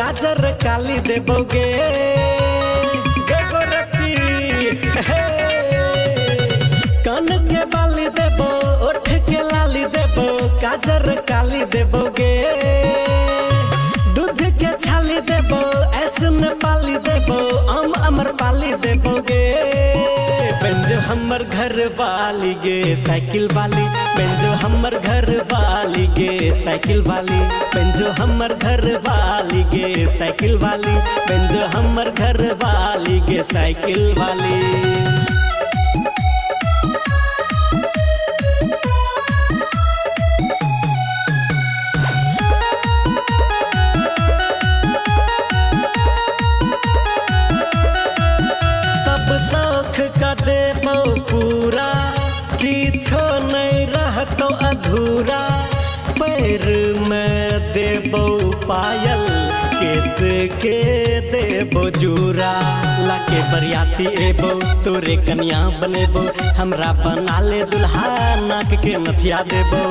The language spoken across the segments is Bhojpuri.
काजर काली देबोगे कान के बाली देबो ओठ के लाली देबो काजर काली देबोगे दूध के छाली देबो ऐसन पाली देबो अमर पाली देबोगे बेंजो हमर घर वाली गे साइकिल वाली बेंजो हमर घर वाली गे साइकिल वाली बेंजो हमर घर वाली गे साइकिल वाली बेंजो हमर घर वाली गे साइकिल वाली। का देबो पूरा किछो नहीं रहतो अधूरा पैर में देबो पायल केस के देबो जूरा लाके बरियाती एबो तोरे कन्या बनेबो हमरा बना ले दुल्हा नाक के नथिया देबो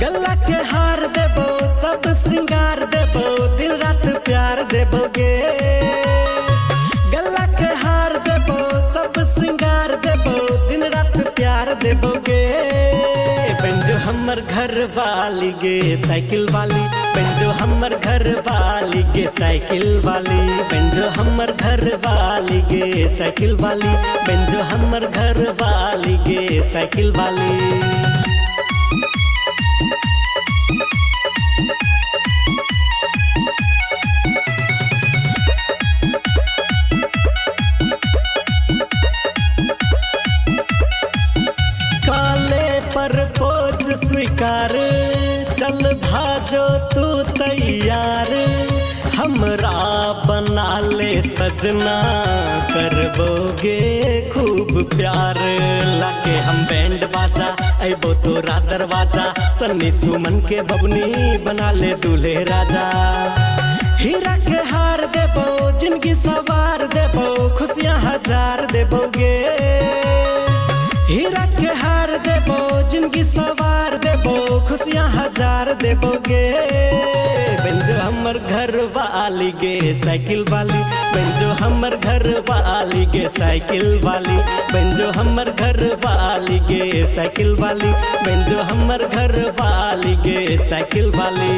गला के हार देबो सब श्रृंगार देबो दिन रात प्यार देबोगे गला के हार देबो सब श्रृंगार देबो दिन रात प्यार देबोगे बेंजो हमर घर वाली गे साइकिल वाली बेंजो हमर घर वाली गे साइकिल वाली बेंजो हमर घर वाली गे साइकिल वाली बेंजो हमर घर वाली गे साइकिल वाली। पर पोज स्वीकार चल भाजो तू तैयार हमरा बना ले सजना करबोगे खूब प्यार लाके हम बैंड बाजा अबो तोरा दरवाजा सन्नी सुमन के बबनी बना ले दूल्हे राजा हीरा के हार देबो जिंदगी सवार देबो खुशियां हजार देबोगे हीरा के हार देबो जिंदगी सवार देबो खुशियां हजार देबोगे बेंजो हमर घर वाली गे साइकिल वाली बेंजो हमर घर वाली गे साइकिल वाली बेंजो हमर घर वाली गे साइकिल वाली बेंजो हमर घर वाली गे साइकिल वाली।